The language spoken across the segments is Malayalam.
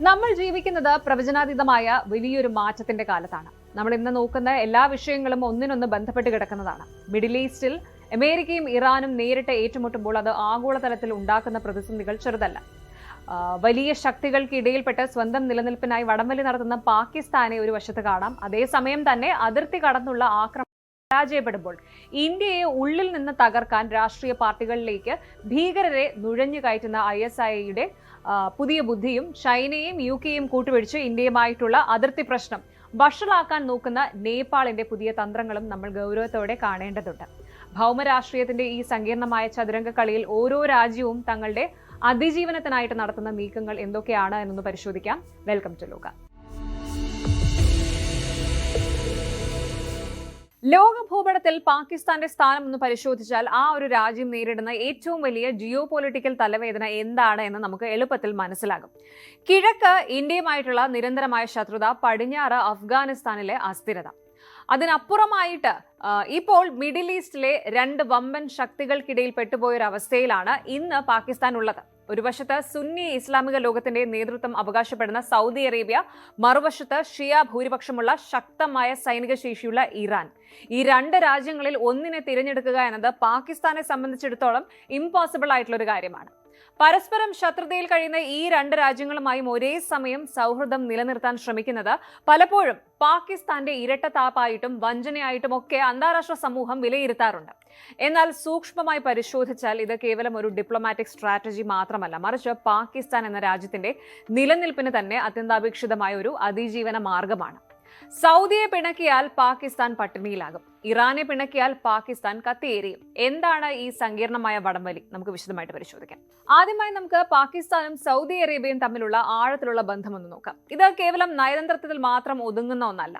നമ്മൾ ജീവിക്കുന്നത് പ്രവചനാതീതമായ വലിയൊരു മാറ്റത്തിന്റെ കാലത്താണ്. നമ്മൾ ഇന്ന് നോക്കുന്ന എല്ലാ വിഷയങ്ങളും ഒന്നിനൊന്ന് ബന്ധപ്പെട്ട് കിടക്കുന്നതാണ്. മിഡിൽ ഈസ്റ്റിൽ അമേരിക്കയും ഇറാനും നേരിട്ട് ഏറ്റുമുട്ടുമ്പോൾ അത് ആഗോളതലത്തിൽ ഉണ്ടാക്കുന്ന പ്രതിസന്ധികൾ ചെറുതല്ല. വലിയ ശക്തികൾക്കിടയിൽപ്പെട്ട് സ്വന്തം നിലനിൽപ്പിനായി വടംവലി നടത്തുന്ന പാകിസ്ഥാനെ ഒരു വശത്ത് കാണാം. അതേസമയം തന്നെ അതിർത്തി കടന്നുള്ള ആക്രമണം പരാജയപ്പെടുമ്പോൾ ഇന്ത്യയെ ഉള്ളിൽ നിന്ന് തകർക്കാൻ രാഷ്ട്രീയ പാർട്ടികളിലേക്ക് ഭീകരരെ നുഴഞ്ഞു കയറ്റുന്ന ISIയുടെ പുതിയ ബുദ്ധിയും ചൈനയും UK-യും കൂട്ടുപിടിച്ച് ഇന്ത്യയുമായിട്ടുള്ള അതിർത്തി പ്രശ്നം വഷളാക്കാൻ നോക്കുന്ന നേപ്പാളിന്റെ പുതിയ തന്ത്രങ്ങളും നമ്മൾ ഗൗരവത്തോടെ കാണേണ്ടതുണ്ട്. ഭൗമരാഷ്ട്രീയത്തിന്റെ ഈ സങ്കീർണമായ ചതുരംഗ കളിയിൽ ഓരോ രാജ്യവും തങ്ങളുടെ അതിജീവനത്തിനായിട്ട് നടത്തുന്ന നീക്കങ്ങൾ എന്തൊക്കെയാണ് എന്നൊന്ന് പരിശോധിക്കാം. വെൽക്കം ടു ലോക. ലോക ഭൂപടത്തിൽ പാകിസ്ഥാന്റെ സ്ഥാനം ഒന്ന് പരിശോധിച്ചാൽ ആ ഒരു രാജ്യം നേരിടുന്ന ഏറ്റവും വലിയ ജിയോ പൊളിറ്റിക്കൽ തലവേദന എന്താണ് എന്ന് നമുക്ക് എളുപ്പത്തിൽ മനസ്സിലാകും. കിഴക്ക് ഇന്ത്യയുമായിട്ടുള്ള നിരന്തരമായ ശത്രുത, പടിഞ്ഞാറ് അഫ്ഗാനിസ്ഥാനിലെ അസ്ഥിരത. അതിനപ്പുറമായിട്ട് ഇപ്പോൾ മിഡിൽ ഈസ്റ്റിലെ രണ്ട് വമ്പൻ ശക്തികൾക്കിടയിൽ പെട്ടുപോയൊരവസ്ഥയിലാണ് ഇന്ന് പാകിസ്ഥാൻ ഉള്ളത്. ഒരു വശത്ത് സുന്നി ഇസ്ലാമിക ലോകത്തിന്റെ നേതൃത്വം അവകാശപ്പെടുന്ന സൗദി അറേബ്യ, മറുവശത്ത് ഷിയ ഭൂരിപക്ഷമുള്ള ശക്തമായ സൈനിക ശേഷിയുള്ള ഇറാൻ. ഈ രണ്ട് രാജ്യങ്ങളിൽ ഒന്നിനെ തിരഞ്ഞെടുക്കുക എന്നത് പാകിസ്ഥാനെ സംബന്ധിച്ചിടത്തോളം ഇമ്പോസിബിൾ ആയിട്ടുള്ള ഒരു കാര്യമാണ്. പരസ്പരം ശത്രുതയിൽ കഴിയുന്ന ഈ രണ്ട് രാജ്യങ്ങളുമായും ഒരേ സമയം സൗഹൃദം നിലനിർത്താൻ ശ്രമിക്കുന്നത് പലപ്പോഴും പാകിസ്ഥാന്റെ ഇരട്ടത്താപ്പായിട്ടും വഞ്ചനയായിട്ടും ഒക്കെ അന്താരാഷ്ട്ര സമൂഹം വിലയിരുത്താറുണ്ട്. എന്നാൽ സൂക്ഷ്മമായി പരിശോധിച്ചാൽ ഇത് കേവലം ഒരു ഡിപ്ലോമാറ്റിക് സ്ട്രാറ്റജി മാത്രമല്ല, മറിച്ച് പാകിസ്ഥാൻ എന്ന രാജ്യത്തിന്റെ നിലനിൽപ്പിന് തന്നെ അത്യന്താപേക്ഷിതമായ ഒരു അതിജീവന മാർഗമാണ്. സൗദിയെ പിണക്കിയാൽ പാകിസ്ഥാൻ പട്ടിണിയിലാകും, ഇറാനെ പിണക്കിയാൽ പാകിസ്ഥാൻ കത്തിയേറിയും. എന്താണ് ഈ സങ്കീർണമായ വടംവലി? നമുക്ക് വിശദമായിട്ട് പരിശോധിക്കാം. ആദ്യമായി നമുക്ക് പാകിസ്ഥാനും സൗദി അറേബ്യയും തമ്മിലുള്ള ആഴത്തിലുള്ള ബന്ധമൊന്ന് നോക്കാം. ഇത് കേവലം നയതന്ത്രത്തിൽ മാത്രം ഒതുങ്ങുന്ന ഒന്നല്ല.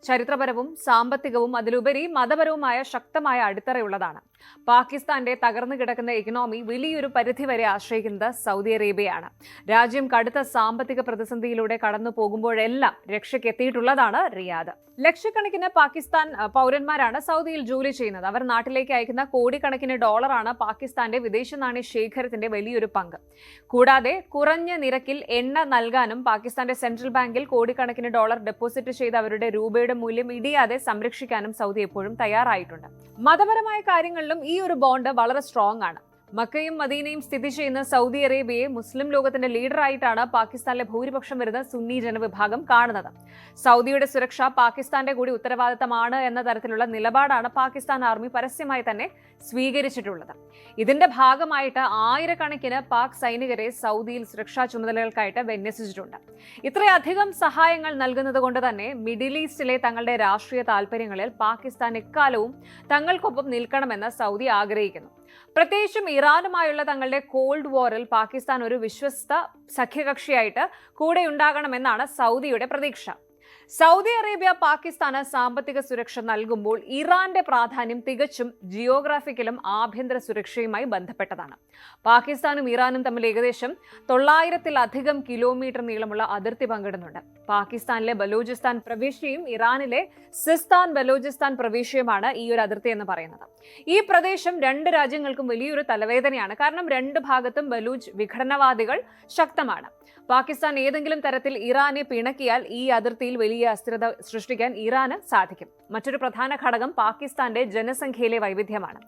ചരിത്രപരവും സാമ്പത്തികവും അതിലുപരി മതപരവുമായ ശക്തമായ അടിത്തറയുള്ളതാണ്. പാകിസ്ഥാന്റെ തകർന്നു കിടക്കുന്ന ഇക്കണോമി വലിയൊരു പരിധിവരെ ആശ്രയിക്കുന്നത് സൗദി അറേബ്യയാണ്. രാജ്യം കടുത്ത സാമ്പത്തിക പ്രതിസന്ധിയിലൂടെ കടന്നു പോകുമ്പോഴെല്ലാം രക്ഷയ്ക്കെത്തിയിട്ടുള്ളതാണ് റിയാദ്. ലക്ഷക്കണക്കിന് പാകിസ്ഥാൻ പൗരന്മാരാണ് സൗദിയിൽ ജോലി ചെയ്യുന്നത്. അവർ നാട്ടിലേക്ക് അയക്കുന്ന കോടിക്കണക്കിന് ഡോളറാണ് പാകിസ്ഥാന്റെ വിദേശ നാണ്യ ശേഖരത്തിന്റെ വലിയൊരു പങ്ക്. കൂടാതെ കുറഞ്ഞ നിരക്കിൽ എണ്ണ നൽകാനും പാകിസ്ഥാന്റെ സെൻട്രൽ ബാങ്കിൽ കോടിക്കണക്കിന് ഡോളർ ഡെപ്പോസിറ്റ് ചെയ്ത് അവരുടെ രൂപയുടെ മൂല്യം ഇടിയാതെ സംരക്ഷിക്കാനും സൗദി എപ്പോഴും തയ്യാറായിട്ടുണ്ട്. മതപരമായ കാര്യങ്ങളിലും ഈ ഒരു ബോണ്ട് വളരെ സ്ട്രോങ് ആണ്. മക്കയും മദീനയും സ്ഥിതി ചെയ്യുന്ന സൗദി അറേബ്യയെ മുസ്ലിം ലോകത്തിന്റെ ലീഡറായിട്ടാണ് പാകിസ്ഥാനിലെ ഭൂരിപക്ഷം വരുന്ന സുന്നി ജനവിഭാഗം കാണുന്നത്. സൗദിയുടെ സുരക്ഷ പാകിസ്ഥാന്റെ കൂടി ഉത്തരവാദിത്തമാണ് എന്ന തരത്തിലുള്ള നിലപാടാണ് പാകിസ്ഥാൻ ആർമി പരസ്യമായി തന്നെ സ്വീകരിച്ചിട്ടുള്ളത്. ഇതിന്റെ ഭാഗമായിട്ട് ആയിരക്കണക്കിന് പാക് സൈനികരെ സൗദിയിൽ സുരക്ഷാ ചുമതലകൾക്കായിട്ട് വിന്യസിച്ചിട്ടുണ്ട്. ഇത്രയധികം സഹായങ്ങൾ നൽകുന്നത് കൊണ്ട് തന്നെ മിഡിൽ ഈസ്റ്റിലെ തങ്ങളുടെ രാഷ്ട്രീയ താൽപര്യങ്ങളിൽ പാകിസ്ഥാൻ എക്കാലവും തങ്ങൾക്കൊപ്പം നിൽക്കണമെന്ന് സൗദി ആഗ്രഹിക്കുന്നു. പ്രത്യേകിച്ചും ഇറാനുമായുള്ള തങ്ങളുടെ കോൾഡ് വാറിൽ പാകിസ്ഥാൻ ഒരു വിശ്വസ്ത സഖ്യകക്ഷിയായിട്ട് കൂടെയുണ്ടാകണമെന്നാണ് സൗദിയുടെ പ്രതീക്ഷ. സൗദി അറേബ്യ പാകിസ്ഥാന് സാമ്പത്തിക സുരക്ഷ നൽകുമ്പോൾ ഇറാന്റെ പ്രാധാന്യം തികച്ചും ജിയോഗ്രാഫിക്കലും ആഭ്യന്തര സുരക്ഷയുമായി ബന്ധപ്പെട്ടതാണ്. പാകിസ്ഥാനും ഇറാനും തമ്മിൽ ഏകദേശം 900-ലധികം കിലോമീറ്റർ നീളമുള്ള അതിർത്തി പങ്കിടുന്നുണ്ട്. പാകിസ്ഥാനിലെ ബലൂചിസ്ഥാൻ പ്രവിശ്യയും ഇറാനിലെ സിസ്താൻ ബലൂചിസ്ഥാൻ പ്രവിശ്യയുമാണ് ഈ ഒരു അതിർത്തി എന്ന് പറയുന്നത്. ഈ പ്രദേശം രണ്ട് രാജ്യങ്ങൾക്കും വലിയൊരു തലവേദനയാണ്. കാരണം രണ്ട് ഭാഗത്തും ബലൂച്ച് വിഘടനവാദികൾ ശക്തമാണ്. പാകിസ്ഥാൻ ഏതെങ്കിലും തരത്തിൽ ഇറാനെ പിണക്കിയാൽ ഈ അതിർത്തിയിൽ വലിയ അസ്ഥിരത സൃഷ്ടിക്കാൻ ഇറാന് സാധിക്കും. മറ്റൊരു പ്രധാന ഘടകം പാകിസ്ഥാന്റെ ജനസംഖ്യയിലെ വൈവിധ്യമാണ്.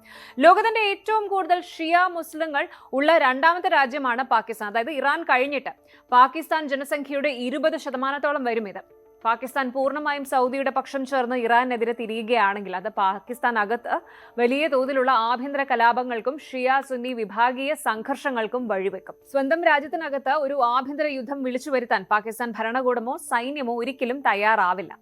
ലോകത്തിന്റെ ഏറ്റവും കൂടുതൽ ഷിയ മുസ്ലിങ്ങൾ ഉള്ള രണ്ടാമത്തെ രാജ്യമാണ് പാകിസ്ഥാൻ. അതായത് ഇറാൻ കഴിഞ്ഞിട്ട് പാകിസ്ഥാൻ ജനസംഖ്യയുടെ 20% വരും ഇത്. പാകിസ്ഥാൻ പൂർണ്ണമായും സൗദിയുടെ പക്ഷം ചേർന്ന് ഇറാനെതിരെ തിരിയുകയാണെങ്കിൽ അത് പാകിസ്ഥാൻ അകത്ത് വലിയ തോതിലുള്ള ആഭ്യന്തര കലാപങ്ങൾക്കും ഷിയ സുന്നി വിഭാഗീയ സംഘർഷങ്ങൾക്കും വഴിവെക്കും. സ്വന്തം രാജ്യത്തിനകത്ത് ഒരു ആഭ്യന്തര യുദ്ധം വിളിച്ചു വരുത്താൻ പാകിസ്ഥാൻ ഭരണകൂടമോ സൈന്യമോ ഒരിക്കലും തയ്യാറാവില്ല.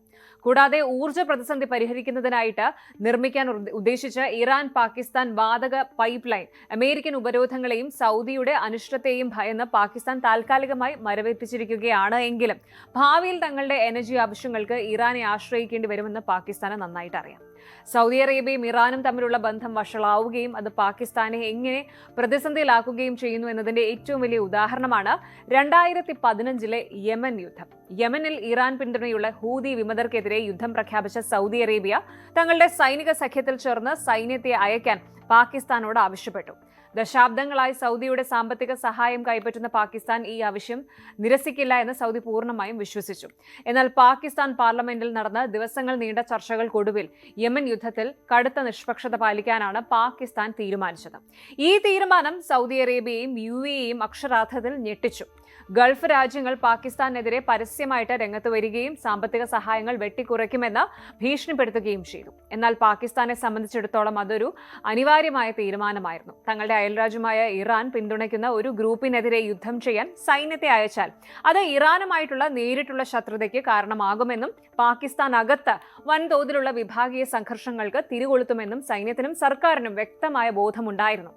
കൂടാതെ ഊർജ്ജ പ്രതിസന്ധി പരിഹരിക്കുന്നതിനായിട്ട് നിർമ്മിക്കാൻ ഉദ്ദേശിച്ച് ഇറാൻ പാകിസ്ഥാൻ വാതക പൈപ്പ് ലൈൻ അമേരിക്കൻ ഉപരോധങ്ങളെയും സൗദിയുടെ അനിഷ്ടത്തെയും ഭയന്ന് പാകിസ്ഥാൻ താൽക്കാലികമായി മരവിപ്പിച്ചിരിക്കുകയാണ്. എങ്കിലും ഭാവിയിൽ തങ്ങളുടെ എനർജി ആവശ്യങ്ങൾക്ക് ഇറാനെ ആശ്രയിക്കേണ്ടി വരുമെന്ന് പാകിസ്ഥാന് നന്നായിട്ട് അറിയാം. സൗദി അറേബ്യയും ഇറാനും തമ്മിലുള്ള ബന്ധം വഷളാവുകയും അത് പാകിസ്ഥാനെ എങ്ങനെ പ്രതിസന്ധിയിലാക്കുകയും ചെയ്യുന്നു എന്നതിന്റെ ഏറ്റവും വലിയ ഉദാഹരണമാണ് 2015-ലെ യമൻ യുദ്ധം. യമനിൽ ഇറാൻ പിന്തുണയുള്ള ഹൂതി വിമതർക്കെതിരെ യുദ്ധം പ്രഖ്യാപിച്ച സൗദി അറേബ്യ തങ്ങളുടെ സൈനിക സഖ്യത്തിൽ ചേർന്ന് സൈന്യത്തെ അയക്കാൻ പാകിസ്ഥാനോട് ആവശ്യപ്പെട്ടു. ദശാബ്ദങ്ങളായി സൗദിയുടെ സാമ്പത്തിക സഹായം കൈപ്പറ്റുന്ന പാകിസ്ഥാൻ ഈ ആവശ്യം നിരസിക്കില്ല എന്ന് സൗദി പൂർണ്ണമായും വിശ്വസിച്ചു. എന്നാൽ പാകിസ്ഥാൻ പാർലമെന്റിൽ നടന്ന ദിവസങ്ങൾ നീണ്ട ചർച്ചകൾക്കൊടുവിൽ യമൻ യുദ്ധത്തിൽ കടുത്ത നിഷ്പക്ഷത പാലിക്കാനാണ് പാകിസ്ഥാൻ തീരുമാനിച്ചത്. ഈ തീരുമാനം സൗദി അറേബ്യയെയും UAEയും അക്ഷരാർത്ഥത്തിൽ ഞെട്ടിച്ചു. ഗൾഫ് രാജ്യങ്ങൾ പാകിസ്ഥാനെതിരെ പരസ്യമായിട്ട് രംഗത്ത് വരികയും സാമ്പത്തിക സഹായങ്ങൾ വെട്ടിക്കുറയ്ക്കുമെന്ന് ഭീഷണിപ്പെടുത്തുകയും ചെയ്തു. എന്നാൽ പാകിസ്ഥാനെ സംബന്ധിച്ചിടത്തോളം അതൊരു അനിവാര്യമായ തീരുമാനമായിരുന്നു. തങ്ങളുടെ അയൽരാജ്യമായ ഇറാൻ പിന്തുണയ്ക്കുന്ന ഒരു ഗ്രൂപ്പിനെതിരെ യുദ്ധം ചെയ്യാൻ സൈന്യത്തെ അയച്ചാൽ അത് ഇറാനുമായിട്ടുള്ള നേരിട്ടുള്ള ശത്രുതയ്ക്ക് കാരണമാകുമെന്നും പാകിസ്ഥാൻ അകത്ത് വൻതോതിലുള്ള വിഭാഗീയ സംഘർഷങ്ങൾക്ക് തിരികൊളുത്തുമെന്നും സൈന്യത്തിനും സർക്കാരിനും വ്യക്തമായ ബോധമുണ്ടായിരുന്നു.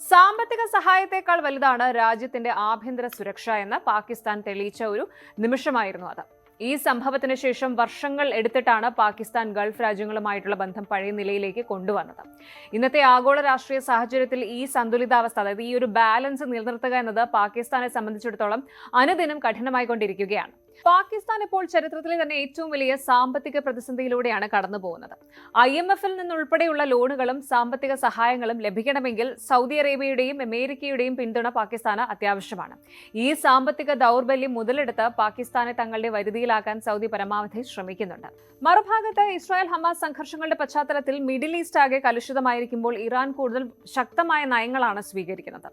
സാമ്പത്തിക സഹായത്തെക്കാൾ വലുതാണ് രാജ്യത്തിന്റെ ആഭ്യന്തര സുരക്ഷ എന്ന് പാകിസ്ഥാൻ തെളിയിച്ച ഒരു നിമിഷമായിരുന്നു അത്. ഈ സംഭവത്തിന് ശേഷം വർഷങ്ങൾ എടുത്തിട്ടാണ് പാകിസ്ഥാൻ ഗൾഫ് രാജ്യങ്ങളുമായിട്ടുള്ള ബന്ധം പഴയ നിലയിലേക്ക് കൊണ്ടുവന്നത്. ഇന്നത്തെ ആഗോള രാഷ്ട്രീയ സാഹചര്യത്തിൽ ഈ സന്തുലിതാവസ്ഥ, അതായത് ഈ ഒരു ബാലൻസ് നിലനിർത്തുക എന്നത് പാകിസ്ഥാനെ സംബന്ധിച്ചിടത്തോളം അനുദിനം കഠിനമായിക്കൊണ്ടിരിക്കുകയാണ്. പാകിസ്ഥാൻ ഇപ്പോൾ ചരിത്രത്തിലെ തന്നെ ഏറ്റവും വലിയ സാമ്പത്തിക പ്രതിസന്ധിയിലൂടെയാണ് കടന്നു പോകുന്നത്. IMFൽ നിന്നുൾപ്പെടെയുള്ള ലോണുകളും സാമ്പത്തിക സഹായങ്ങളും ലഭിക്കണമെങ്കിൽ സൗദി അറേബ്യയുടെയും അമേരിക്കയുടെയും പിന്തുണ പാകിസ്ഥാന് അത്യാവശ്യമാണ്. ഈ സാമ്പത്തിക ദൗർബല്യം മുതലെടുത്ത് പാകിസ്ഥാനെ തങ്ങളുടെ വരുതിയിലാക്കാൻ സൗദി പരമാവധി ശ്രമിക്കുന്നുണ്ട്. മറുഭാഗത്ത് ഇസ്രായേൽ ഹമാസ് സംഘർഷങ്ങളുടെ പശ്ചാത്തലത്തിൽ മിഡിൽ ഈസ്റ്റ് ആകെ കലുഷിതമായിരിക്കുമ്പോൾ ഇറാൻ കൂടുതൽ ശക്തമായ നയങ്ങളാണ് സ്വീകരിക്കുന്നത്.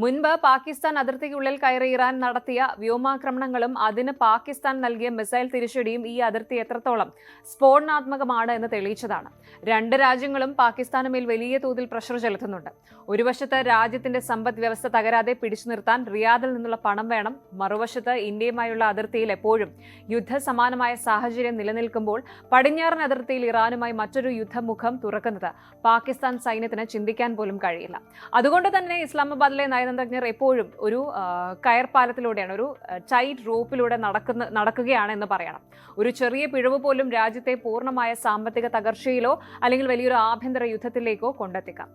മുൻപ് പാകിസ്ഥാൻ അതിർത്തിക്കുള്ളിൽ കയറി ഇറാൻ നടത്തിയ വ്യോമാക്രമണങ്ങളും അതിന് പാകിസ്ഥാൻ നൽകിയ മിസൈൽ തിരിച്ചടിയും ഈ അതിർത്തി എത്രത്തോളം സ്ഫോടനാത്മകമാണ് എന്ന് തെളിയിച്ചതാണ്. രണ്ട് രാജ്യങ്ങളും പാകിസ്ഥാന് മേൽ വലിയ തോതിൽ പ്രഷർ ചെലുത്തുന്നുണ്ട്. ഒരു വശത്ത് രാജ്യത്തിന്റെ സമ്പദ് വ്യവസ്ഥ തകരാതെ പിടിച്ചു നിർത്താൻ റിയാദിൽ നിന്നുള്ള പണം വേണം. മറുവശത്ത് ഇന്ത്യയുമായുള്ള അതിർത്തിയിൽ എപ്പോഴും യുദ്ധസമാനമായ സാഹചര്യം നിലനിൽക്കുമ്പോൾ പടിഞ്ഞാറൻ അതിർത്തിയിൽ ഇറാനുമായി മറ്റൊരു യുദ്ധമുഖം തുറക്കുന്നത് പാകിസ്ഥാൻ സൈന്യത്തിന് ചിന്തിക്കാൻ പോലും കഴിയില്ല. അതുകൊണ്ട് തന്നെ ഇസ്ലാമാബാദിലെ നയതന്ത്രജ്ഞർ എപ്പോഴും ഒരു കയർപാലത്തിലൂടെയാണ്, ഒരു ടൈറ്റ് റോപ്പിലൂടെ നടക്കുകയാണ് എന്ന് പറയണം. ഒരു ചെറിയ പിഴവ് പോലും രാജ്യത്തെ പൂർണ്ണമായ സാമ്പത്തിക തകർച്ചയിലോ അല്ലെങ്കിൽ വലിയൊരു ആഭ്യന്തര യുദ്ധത്തിലേക്കോ കൊണ്ടെത്തിക്കാം.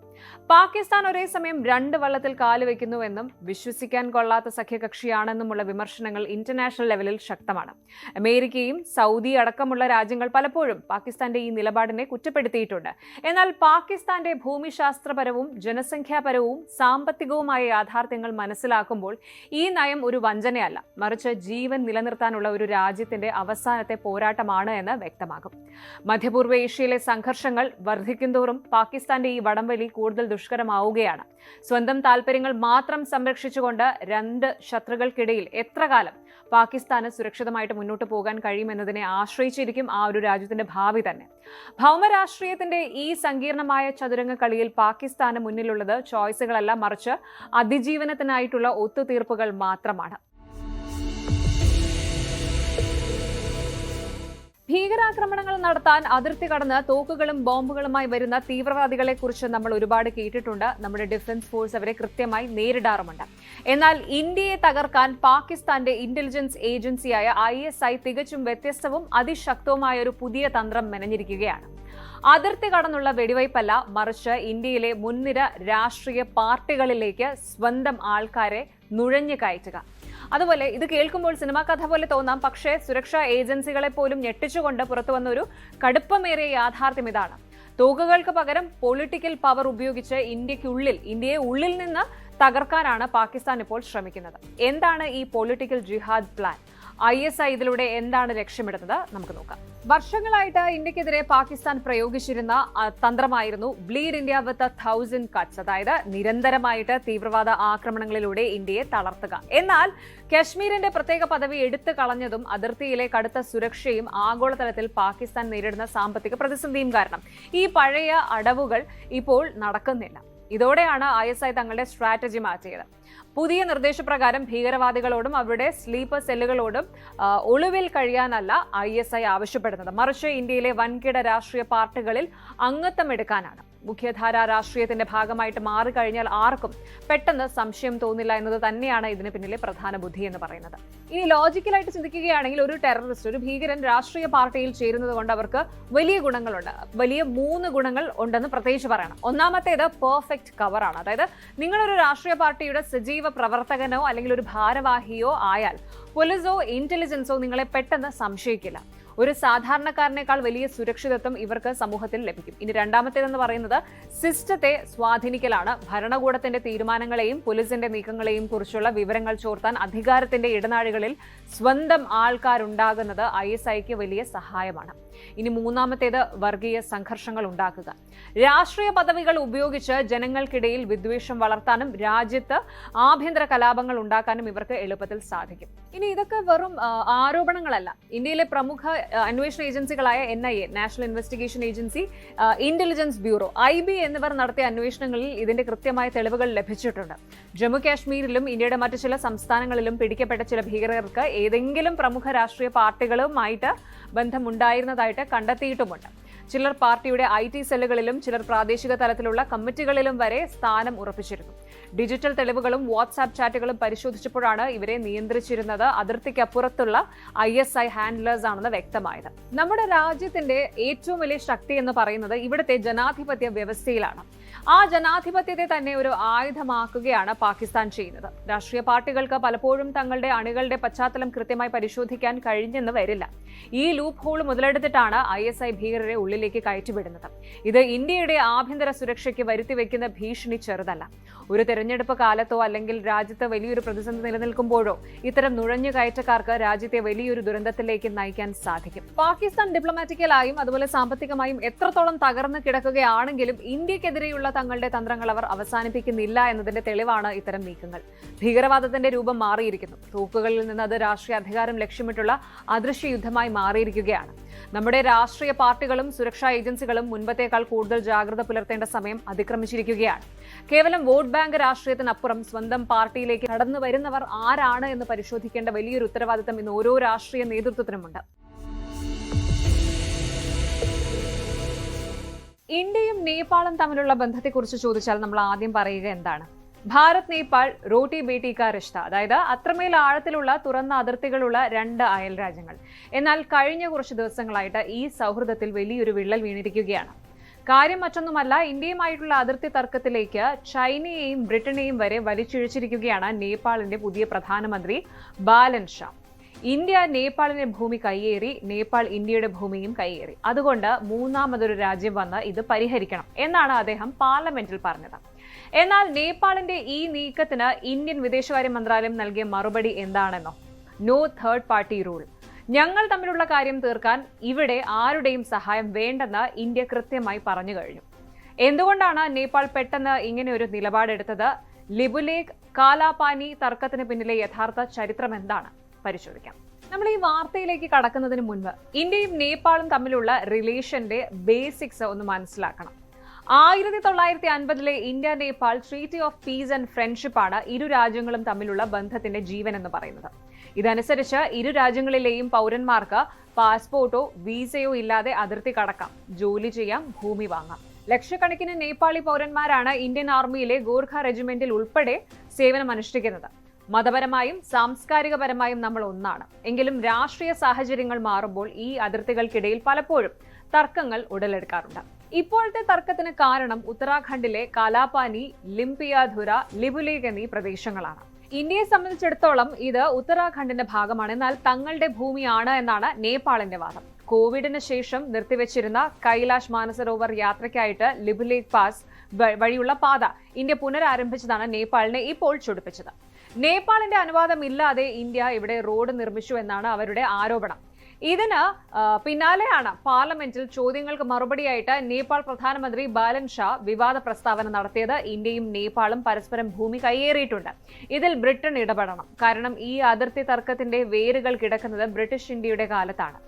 പാകിസ്ഥാൻ ഒരേ സമയം രണ്ട് വള്ളത്തിൽ കാലുവെക്കുന്നുവെന്നും വിശ്വസിക്കാൻ കൊള്ളാത്ത സഖ്യകക്ഷിയാണെന്നുമുള്ള വിമർശനങ്ങൾ ഇന്റർനാഷണൽ ലെവലിൽ ശക്തമാണ്. അമേരിക്കയും സൗദി അടക്കമുള്ള രാജ്യങ്ങൾ പലപ്പോഴും പാകിസ്ഥാന്റെ ഈ നിലപാടിനെ കുറ്റപ്പെടുത്തിയിട്ടുണ്ട്. എന്നാൽ പാകിസ്ഥാന്റെ ഭൂമിശാസ്ത്രപരവും ജനസംഖ്യാപരവും സാമ്പത്തികവുമായ യാഥാർത്ഥ്യങ്ങൾ മനസ്സിലാക്കുമ്പോൾ ഈ നയം ഒരു വഞ്ചനയല്ല, മറിച്ച് ജീവൻ നിലനിർത്താനുള്ള ഒരു രാജ്യത്തിന്റെ അവസാനത്തെ പോരാട്ടമാണ് എന്ന് വ്യക്തമാകും. മധ്യപൂർവ്വ ഏഷ്യയിലെ സംഘർഷങ്ങൾ വർദ്ധിക്കുന്തോറും പാകിസ്ഥാന്റെ ഈ വടംവലി കൂടുതൽ ദുഷ്കരമാവുകയാണ്. സ്വന്തം താൽപര്യങ്ങൾ മാത്രം സംരക്ഷിച്ചുകൊണ്ട് രണ്ട് ശത്രുക്കൾക്കിടയിൽ എത്ര കാലം പാകിസ്ഥാന് സുരക്ഷിതമായിട്ട് മുന്നോട്ട് പോകാൻ കഴിയുമെന്നതിനെ ആശ്രയിച്ചിരിക്കും ആ ഒരു രാജ്യത്തിന്റെ ഭാവി തന്നെ. ഭൗമരാഷ്ട്രീയത്തിന്റെ ഈ സങ്കീർണമായ ചതുരംഗ കളിയിൽ പാകിസ്ഥാന് മുന്നിലുള്ളത് ചോയ്സുകളല്ല, മറിച്ച് അതിജീവനത്തിനായിട്ടുള്ള ഒത്തുതീർപ്പുകൾ മാത്രമാണ്. ഭീകരാക്രമണങ്ങൾ നടത്താൻ അതിർത്തി കടന്ന് തോക്കുകളും ബോംബുകളുമായി വരുന്ന തീവ്രവാദികളെ കുറിച്ച് നമ്മൾ ഒരുപാട് കേട്ടിട്ടുണ്ട്. നമ്മുടെ ഡിഫൻസ് ഫോഴ്സ് അവരെ കൃത്യമായി നേരിടാറുമുണ്ട്. എന്നാൽ ഇന്ത്യയെ തകർക്കാൻ പാകിസ്ഥാന്റെ ഇന്റലിജൻസ് ഏജൻസിയായ ISI തികച്ചും വ്യത്യസ്തവും അതിശക്തവുമായ ഒരു പുതിയ തന്ത്രം മെനഞ്ഞിരിക്കുകയാണ്. അതിർത്തി കടന്നുള്ള വെടിവയ്പല്ല, മറിച്ച് ഇന്ത്യയിലെ മുൻനിര രാഷ്ട്രീയ പാർട്ടികളിലേക്ക് സ്വന്തം ആൾക്കാരെ നുഴഞ്ഞു കയറ്റുക. അതുപോലെ ഇത് കേൾക്കുമ്പോൾ സിനിമാ കഥ പോലെ തോന്നാം, പക്ഷേ സുരക്ഷാ ഏജൻസികളെ പോലും ഞെട്ടിച്ചുകൊണ്ട് പുറത്തുവന്നൊരു കടുപ്പമേറിയ യാഥാർത്ഥ്യം ഇതാണ്. തോക്കുകൾക്ക് പകരം പൊളിറ്റിക്കൽ പവർ ഉപയോഗിച്ച് ഇന്ത്യയെ ഉള്ളിൽ നിന്ന് തകർക്കാനാണ് പാകിസ്ഥാൻ ഇപ്പോൾ ശ്രമിക്കുന്നത്. എന്താണ് ഈ പൊളിറ്റിക്കൽ ജിഹാദ് പ്ലാൻ? ISI ഇതിലൂടെ എന്താണ് ലക്ഷ്യമിടുന്നത്? നമുക്ക് നോക്കാം. വർഷങ്ങളായിട്ട് ഇന്ത്യക്കെതിരെ പാകിസ്ഥാൻ പ്രയോഗിച്ചിരുന്ന തന്ത്രമായിരുന്നു ബ്ലീഡ് ഇന്ത്യ വിത്ത് 1000 cuts, അതായത് നിരന്തരമായിട്ട് തീവ്രവാദ ആക്രമണങ്ങളിലൂടെ ഇന്ത്യയെ തളർത്തുക. എന്നാൽ കശ്മീരിന്റെ പ്രത്യേക പദവി എടുത്തു കളഞ്ഞതും അതിർത്തിയിലെ കടുത്ത സുരക്ഷയും ആഗോളതലത്തിൽ പാകിസ്ഥാൻ നേരിടുന്ന സാമ്പത്തിക പ്രതിസന്ധിയും കാരണം ഈ പഴയ അടവുകൾ ഇപ്പോൾ നടക്കുന്നില്ല. ഇതോടെയാണ് ISI തങ്ങളുടെ സ്ട്രാറ്റജി മാറ്റിയത്. പുതിയ നിർദ്ദേശപ്രകാരം ഭീകരവാദികളോടും അവരുടെ സ്ലീപ്പർ സെല്ലുകളോടും ഒളിവിൽ കഴിയാനല്ല ISI ആവശ്യപ്പെടുന്നത്, മറിച്ച് ഇന്ത്യയിലെ വൻകിട രാഷ്ട്രീയ പാർട്ടികളിൽ അംഗത്വം എടുക്കാനാണ്. മുഖ്യധാര രാഷ്ട്രീയത്തിന്റെ ഭാഗമായിട്ട് മാറിക്കഴിഞ്ഞാൽ ആർക്കും പെട്ടെന്ന് സംശയം തോന്നില്ല എന്നത് തന്നെയാണ് ഇതിന് പിന്നിലെ പ്രധാന ബുദ്ധി എന്ന് പറയുന്നത്. ഇനി ലോജിക്കലായിട്ട് ചിന്തിക്കുകയാണെങ്കിൽ ഒരു ടെററിസ്റ്റ്, ഒരു ഭീകരൻ രാഷ്ട്രീയ പാർട്ടിയിൽ ചേരുന്നത് കൊണ്ട് അവർക്ക് വലിയ ഗുണങ്ങളുണ്ട്. വലിയ 3 ഗുണങ്ങൾ ഉണ്ടെന്ന് പ്രത്യേകിച്ച് പറയണം. ഒന്നാമത്തേത് പെർഫെക്റ്റ് കവറാണ്. അതായത് നിങ്ങളൊരു രാഷ്ട്രീയ പാർട്ടിയുടെ സജീവ പ്രവർത്തകനോ അല്ലെങ്കിൽ ഒരു ഭാരവാഹിയോ ആയാൽ പോലീസോ ഇന്റലിജൻസോ നിങ്ങളെ പെട്ടെന്ന് സംശയിക്കില്ല. ഒരു സാധാരണക്കാരനേക്കാൾ വലിയ സുരക്ഷിതത്വം ഇവർക്ക് സമൂഹത്തിൽ ലഭിക്കും. ഇനി രണ്ടാമത്തേതെന്ന് പറയുന്നത് സിസ്റ്റത്തെ സ്വാധീനിക്കലാണ്. ഭരണകൂടത്തിന്റെ തീരുമാനങ്ങളെയും പോലീസിന്റെ നീക്കങ്ങളെയും കുറിച്ചുള്ള വിവരങ്ങൾ ചോർത്താൻ അധികാരത്തിന്റെ ഇടനാഴികളിൽ സ്വന്തം ആൾക്കാരുണ്ടാകുന്നത് ISIക്ക് വലിയ സഹായമാണ്. ഇനി മൂന്നാമത്തേത് വർഗീയ സംഘർഷങ്ങൾ ഉണ്ടാക്കുക. രാഷ്ട്രീയ പദവികൾ ഉപയോഗിച്ച് ജനങ്ങൾക്കിടയിൽ വിദ്വേഷം വളർത്താനും രാജ്യത്ത് ആഭ്യന്തര കലാപങ്ങൾ ഉണ്ടാക്കാനും ഇവർക്ക് എളുപ്പത്തിൽ സാധിക്കും. ഇനി ഇതൊക്കെ വെറും ആരോപണങ്ങളല്ല. ഇന്ത്യയിലെ പ്രമുഖ അന്വേഷണ ഏജൻസികളായ NIA, national investigation agency, intelligence bureau, IB എന്നിവർ നടത്തിയ അന്വേഷണങ്ങളിൽ ഇതിന്റെ കൃത്യമായ തെളിവുകൾ ലഭിച്ചിട്ടുണ്ട്. ജമ്മു കാശ്മീരിലും ഇന്ത്യയുടെ മറ്റു ചില സംസ്ഥാനങ്ങളിലും പിടിക്കപ്പെട്ട ചില ഭീകരർക്ക് ഏതെങ്കിലും പ്രമുഖ രാഷ്ട്രീയ പാർട്ടികളുമായിട്ട് ബന്ധമുണ്ടായിരുന്നതായിട്ട് കണ്ടെത്തിയിട്ടുമുണ്ട്. ചിലർ പാർട്ടിയുടെ IT സെല്ലുകളിലും ചിലർ പ്രാദേശിക തലത്തിലുള്ള കമ്മിറ്റികളിലും വരെ സ്ഥാനം ഉറപ്പിച്ചിരുന്നു. ഡിജിറ്റൽ തെളിവുകളും വാട്സാപ്പ് ചാറ്റുകളും പരിശോധിച്ചപ്പോഴാണ് ഇവരെ നിയന്ത്രിച്ചിരുന്നത് അതിർത്തിക്കപ്പുറത്തുള്ള ISI ഹാൻഡ്ലേഴ്സ് ആണെന്ന് വ്യക്തമായത്. നമ്മുടെ രാജ്യത്തിന്റെ ഏറ്റവും വലിയ ശക്തി എന്ന് പറയുന്നത് ഇവിടുത്തെ ജനാധിപത്യ വ്യവസ്ഥയിലാണ്. ആ ജനാധിപത്യത്തെ തന്നെ ഒരു ആയുധമാക്കുകയാണ് പാകിസ്ഥാൻ ചെയ്യുന്നത്. രാഷ്ട്രീയ പാർട്ടികൾക്ക് പലപ്പോഴും തങ്ങളുടെ അണികളുടെ പശ്ചാത്തലം കൃത്യമായി പരിശോധിക്കാൻ കഴിഞ്ഞെന്ന് വരില്ല. ഈ ലൂപ്പ് ഹോൾ മുതലെടുത്തിട്ടാണ് ISI ഭീകരരെ ഉള്ളിലേക്ക് കയറ്റിവിടുന്നത്. ഇത് ഇന്ത്യയുടെ ആഭ്യന്തര സുരക്ഷയ്ക്ക് വരുത്തിവെക്കുന്ന ഭീഷണി ചെറുതല്ല. ഒരു തെരഞ്ഞെടുപ്പ് കാലത്തോ അല്ലെങ്കിൽ രാജ്യത്ത് വലിയൊരു പ്രതിസന്ധി നിലനിൽക്കുമ്പോഴോ ഇത്തരം നുഴഞ്ഞുകയറ്റക്കാർക്ക് രാജ്യത്തെ വലിയൊരു ദുരന്തത്തിലേക്ക് നയിക്കാൻ സാധിക്കും. പാകിസ്ഥാൻ ഡിപ്ലോമാറ്റിക്കലായും അതുപോലെ സാമ്പത്തികമായും എത്രത്തോളം തകർന്നു കിടക്കുകയാണെങ്കിലും ഇന്ത്യക്കെതിരെയുള്ള തങ്ങളുടെ തന്ത്രങ്ങൾ അവർ അവസാനിപ്പിക്കുന്നില്ല എന്നതിന്റെ തെളിവാണ് ഇത്തരം നീക്കങ്ങൾ. ഭീകരവാദത്തിന്റെ രൂപം മാറിയിരിക്കുന്നു. തോക്കുകളിൽ നിന്ന് അത് രാഷ്ട്രീയ അധികാരം ലക്ഷ്യമിട്ടുള്ള അദൃശ്യ യുദ്ധമായി മാറിയിരിക്കുകയാണ്. നമ്മുടെ രാഷ്ട്രീയ പാർട്ടികളും സുരക്ഷാ ഏജൻസികളും മുൻപത്തേക്കാൾ കൂടുതൽ ജാഗ്രത പുലർത്തേണ്ട സമയം അതിക്രമിച്ചിരിക്കുകയാണ്. കേവലം വോട്ട് ബാങ്ക് രാഷ്ട്രീയത്തിനപ്പുറം സ്വന്തം പാർട്ടിയിലേക്ക് കടന്നു വരുന്നവർ ആരാണ് എന്ന് പരിശോധിക്കേണ്ട വലിയൊരു ഉത്തരവാദിത്തം ഇന്ന് ഓരോ രാഷ്ട്രീയ നേതൃത്വത്തിനുമുണ്ട്. ഇന്ത്യയും നേപ്പാളും തമ്മിലുള്ള ബന്ധത്തെക്കുറിച്ച് ചോദിച്ചാൽ നമ്മൾ ആദ്യം പറയുക എന്താണ്? ഭാരത് നേപ്പാൾ റോട്ടി ബേട്ടി കാ റിഷ്ത, അതായത് അത്രമേൽ ആഴത്തിലുള്ള തുറന്ന അതിർത്തികളുള്ള രണ്ട് അയൽ രാജ്യങ്ങൾ. എന്നാൽ കഴിഞ്ഞ കുറച്ച് ദിവസങ്ങളായിട്ട് ഈ സൗഹൃദത്തിൽ വലിയൊരു വിള്ളൽ വീണിരിക്കുകയാണ്. കാര്യം മറ്റൊന്നുമല്ല, ഇന്ത്യയുമായിട്ടുള്ള അതിർത്തി തർക്കത്തിലേക്ക് ചൈനയെയും ബ്രിട്ടനെയും വരെ വലിച്ചിഴച്ചിരിക്കുകയാണ് നേപ്പാളിന്റെ പുതിയ പ്രധാനമന്ത്രി ബാലൻ ഷാ. ഇന്ത്യ നേപ്പാളിന്റെ ഭൂമി കയ്യേറി, നേപ്പാൾ ഇന്ത്യയുടെ ഭൂമിയും കയ്യേറി. അതുകൊണ്ട് മൂന്നാമതൊരു രാജ്യം വന്ന് ഇത് പരിഹരിക്കണം എന്നാണ് അദ്ദേഹം പാർലമെന്റിൽ പറഞ്ഞത്. എന്നാൽ നേപ്പാളിന്റെ ഈ നീക്കത്തിന് ഇന്ത്യൻ വിദേശകാര്യ മന്ത്രാലയം നൽകിയ മറുപടി എന്താണെന്നോ? No third party rule. ഞങ്ങൾ തമ്മിലുള്ള കാര്യം തീർക്കാൻ ഇവിടെ ആരുടെയും സഹായം വേണ്ടെന്ന് ഇന്ത്യ കൃത്യമായി പറഞ്ഞു കഴിഞ്ഞു. എന്തുകൊണ്ടാണ് നേപ്പാൾ പെട്ടെന്ന് ഇങ്ങനെ ഒരു നിലപാടെടുത്തത്? ലിപുലേഖ് കാലാപാനി തർക്കത്തിന് പിന്നിലെ യഥാർത്ഥ ചരിത്രം എന്താണ്? പരിശോധിക്കാം. നമ്മൾ ഈ വാർത്തയിലേക്ക് കടക്കുന്നതിന് മുൻപ് ഇന്ത്യയും നേപ്പാളും തമ്മിലുള്ള റിലേഷന്റെ ബേസിക്സ് ഒന്ന് മനസ്സിലാക്കണം. 1950 India Nepal treaty of peace and friendship ആണ് ഇരു രാജ്യങ്ങളും തമ്മിലുള്ള ബന്ധത്തിന്റെ ജീവൻ എന്ന് പറയുന്നത്. ഇതനുസരിച്ച് ഇരു രാജ്യങ്ങളിലെയും പൗരന്മാർക്ക് പാസ്പോർട്ടോ വിസയോ ഇല്ലാതെ അതിർത്തി കടക്കാം, ജോലി ചെയ്യാം, ഭൂമി വാങ്ങാം. ലക്ഷക്കണക്കിന് നേപ്പാളി പൗരന്മാരാണ് ഇന്ത്യൻ ആർമിയിലെ ഗോർഖ റെജിമെന്റിൽ ഉൾപ്പെടെ സേവനമനുഷ്ഠിക്കുന്നത്. മതപരമായും സാംസ്കാരികപരമായും നമ്മൾ ഒന്നാണ്. എങ്കിലും രാഷ്ട്രീയ സാഹചര്യങ്ങൾ മാറുമ്പോൾ ഈ അതിർത്തികൾക്കിടയിൽ പലപ്പോഴും തർക്കങ്ങൾ ഉടലെടുക്കാറുണ്ട്. ഇപ്പോഴത്തെ തർക്കത്തിന് കാരണം ഉത്തരാഖണ്ഡിലെ കാലാപാനി, ലിംപിയാധുര, ലിപുലേഖ് എന്നീ പ്രദേശങ്ങളാണ്. ഇന്ത്യയെ സംബന്ധിച്ചിടത്തോളം ഇത് ഉത്തരാഖണ്ഡിന്റെ ഭാഗമാണ്. എന്നാൽ തങ്ങളുടെ ഭൂമിയാണ് എന്നാണ് നേപ്പാളിന്റെ വാദം. കോവിഡിന് ശേഷം നിർത്തിവെച്ചിരുന്ന കൈലാഷ് മാനസരോവർ യാത്രയ്ക്കായിട്ട് ലിപുലേഖ് പാസ് വഴിയുള്ള പാത ഇന്ത്യ പുനരാരംഭിച്ചതാണ് നേപ്പാളിനെ ഇപ്പോൾ ചൊടിപ്പിച്ചത്. നേപ്പാളിന്റെ അനുവാദമില്ലാതെ ഇന്ത്യ ഇവിടെ റോഡ് നിർമ്മിച്ചു എന്നാണ് അവരുടെ ആരോപണം. ഇതിന് പിന്നാലെയാണ് പാർലമെന്റിൽ ചോദ്യങ്ങൾക്ക് മറുപടിയായിട്ട് നേപ്പാൾ പ്രധാനമന്ത്രി ബാലൻ ഷാ വിവാദ പ്രസ്താവന നടത്തിയത്. ഇന്ത്യയും നേപ്പാളും പരസ്പരം ഭൂമി കയ്യേറിയിട്ടുണ്ട്, ഇതിൽ ബ്രിട്ടൻ ഇടപെടണം. കാരണം ഈ അതിർത്തി തർക്കത്തിന്റെ വേരുകൾ കിടക്കുന്നത് ബ്രിട്ടീഷ് ഇന്ത്യയുടെ കാലത്താണ്.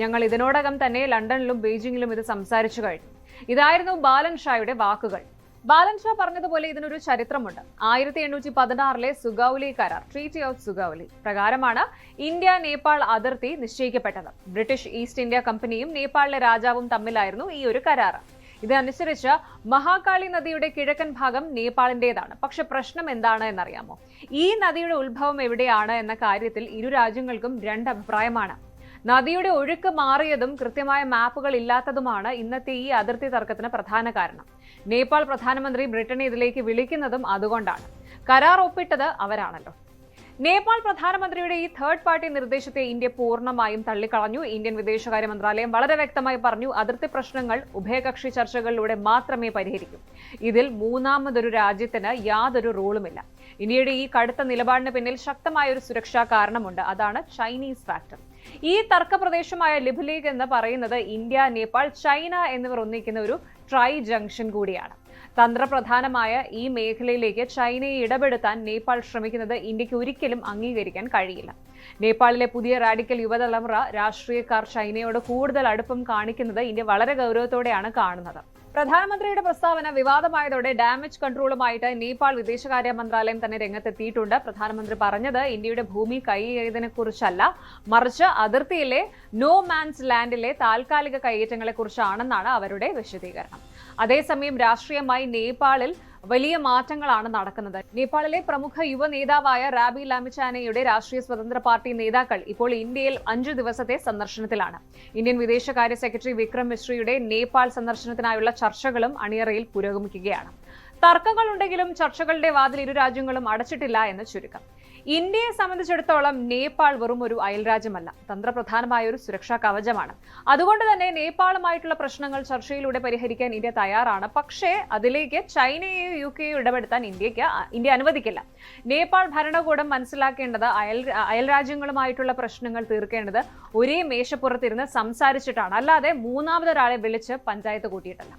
ഞങ്ങൾ ഇതിനോടകം തന്നെ ലണ്ടനിലും ബെയ്ജിംഗിലും ഇത് സംസാരിച്ചു കഴിഞ്ഞു. ഇതായിരുന്നു ബാലൻ ഷായുടെ വാക്കുകൾ. ബാലൻ ഷാ പറഞ്ഞതുപോലെ ഇതിനൊരു ചരിത്രമുണ്ട്. 1816 സുഗൌലി കരാർ, ട്രീറ്റി ഓഫ് സുഗൌലി പ്രകാരമാണ് ഇന്ത്യ നേപ്പാൾ അതിർത്തി നിശ്ചയിക്കപ്പെട്ടത്. ബ്രിട്ടീഷ് ഈസ്റ്റ് ഇന്ത്യ കമ്പനിയും നേപ്പാളിലെ രാജാവും തമ്മിലായിരുന്നു ഈ ഒരു കരാർ. ഇതനുസരിച്ച് മഹാകാളി നദിയുടെ കിഴക്കൻ ഭാഗം നേപ്പാളിന്റേതാണ്. പക്ഷെ പ്രശ്നം എന്താണ് എന്നറിയാമോ? ഈ നദിയുടെ ഉത്ഭവം എവിടെയാണ് എന്ന കാര്യത്തിൽ ഇരു രാജ്യങ്ങൾക്കും രണ്ട് അഭിപ്രായമാണ്. നദിയുടെ ഒഴുക്ക് മാറിയതും കൃത്യമായ മാപ്പുകൾ ഇല്ലാത്തതുമാണ് ഇന്നത്തെ ഈ അതിർത്തി തർക്കത്തിന് പ്രധാന കാരണം. നേപ്പാൾ പ്രധാനമന്ത്രി ബ്രിട്ടനെ ഇതിലേക്ക് വിളിക്കുന്നതും അതുകൊണ്ടാണ്. കരാർ ഒപ്പിട്ടത് അവരാണല്ലോ. നേപ്പാൾ പ്രധാനമന്ത്രിയുടെ ഈ തേർഡ് പാർട്ടി നിർദ്ദേശത്തെ ഇന്ത്യ പൂർണ്ണമായും തള്ളിക്കളഞ്ഞു. ഇന്ത്യൻ വിദേശകാര്യ മന്ത്രാലയം വളരെ വ്യക്തമായി പറഞ്ഞു, അതിർത്തി പ്രശ്നങ്ങൾ ഉഭയകക്ഷി ചർച്ചകളിലൂടെ മാത്രമേ പരിഹരിക്കൂ. ഇതിൽ മൂന്നാമതൊരു രാജ്യത്തിന് യാതൊരു റോളുമില്ല. ഇന്ത്യയുടെ ഈ കടുത്ത നിലപാടിന് പിന്നിൽ ശക്തമായ ഒരു സുരക്ഷാ കാരണമുണ്ട്. അതാണ് ചൈനീസ് ഫാക്ടർ. ഈ തർക്കപ്രദേശമായ ലിബുലേഖ് എന്ന് പറയുന്നത് ഇന്ത്യ, നേപ്പാൾ, ചൈന എന്നിവർ ഒന്നിക്കുന്ന ഒരു ട്രൈ ജംഗ്ഷൻ കൂടിയാണ്. തന്ത്രപ്രധാനമായ ഈ മേഖലയിലേക്ക് ചൈനയെ ഇടപെടുത്താൻ നേപ്പാൾ ശ്രമിക്കുന്നത് ഇന്ത്യക്ക് ഒരിക്കലും അംഗീകരിക്കാൻ കഴിയില്ല. നേപ്പാളിലെ പുതിയ റാഡിക്കൽ യുവതലമുറ രാഷ്ട്രീയക്കാർ ചൈനയോട് കൂടുതൽ അടുപ്പം കാണിക്കുന്നത് ഇന്ത്യ വളരെ ഗൗരവത്തോടെയാണ് കാണുന്നത്. പ്രധാനമന്ത്രിയുടെ പ്രസ്താവന വിവാദമായതോടെ ഡാമേജ് കൺട്രോളുമായിട്ട് നേപ്പാൾ വിദേശകാര്യ മന്ത്രാലയം തന്നെ രംഗത്തെത്തിയിട്ടുണ്ട്. പ്രധാനമന്ത്രി പറഞ്ഞത് ഇന്ത്യയുടെ ഭൂമി കൈയേറിയതിനെ കുറിച്ചല്ല, മറിച്ച് അതിർത്തിയിലെ നോ മാൻസ് ലാൻഡിലെ താൽക്കാലിക കൈയേറ്റങ്ങളെ കുറിച്ചാണെന്നാണ് അവരുടെ വിശദീകരണം. അതേസമയം രാഷ്ട്രീയമായി നേപ്പാളിൽ വലിയ മാറ്റങ്ങളാണ് നടക്കുന്നത്. നേപ്പാളിലെ പ്രമുഖ യുവ നേതാവായ റാബി ലാമിച്ചാനയുടെ രാഷ്ട്രീയ സ്വതന്ത്ര പാർട്ടി നേതാക്കൾ ഇപ്പോൾ ഇന്ത്യയിൽ 5 ദിവസത്തെ സന്ദർശനത്തിലാണ്. ഇന്ത്യൻ വിദേശകാര്യ സെക്രട്ടറി വിക്രം മിശ്രയുടെ നേപ്പാൾ സന്ദർശനത്തിനായുള്ള ചർച്ചകളും അണിയറയിൽ പുരോഗമിക്കുകയാണ്. തർക്കങ്ങളുണ്ടെങ്കിലും ചർച്ചകളുടെ വാതിൽ ഇരു രാജ്യങ്ങളും അടച്ചിട്ടില്ല എന്ന് ചുരുക്കം. ഇന്ത്യയെ സംബന്ധിച്ചിടത്തോളം നേപ്പാൾ വെറും ഒരു അയൽരാജ്യമല്ല, തന്ത്രപ്രധാനമായ ഒരു സുരക്ഷാ കവചമാണ്. അതുകൊണ്ട് തന്നെ നേപ്പാളുമായിട്ടുള്ള പ്രശ്നങ്ങൾ ചർച്ചയിലൂടെ പരിഹരിക്കാൻ ഇന്ത്യ തയ്യാറാണ്. പക്ഷേ അതിലേക്ക് ചൈനയെയോ യുകെയോ ഇടപെടുത്താൻ ഇന്ത്യ അനുവദിക്കില്ല. നേപ്പാൾ ഭരണകൂടം മനസ്സിലാക്കേണ്ടത് അയൽരാജ്യങ്ങളുമായിട്ടുള്ള പ്രശ്നങ്ങൾ തീർക്കേണ്ടത് ഒരേ മേശപ്പുറത്തിരുന്ന് സംസാരിച്ചിട്ടാണ്, അല്ലാതെ മൂന്നാമതൊരാളെ വിളിച്ച് പഞ്ചായത്ത് കൂട്ടിയിട്ടല്ല.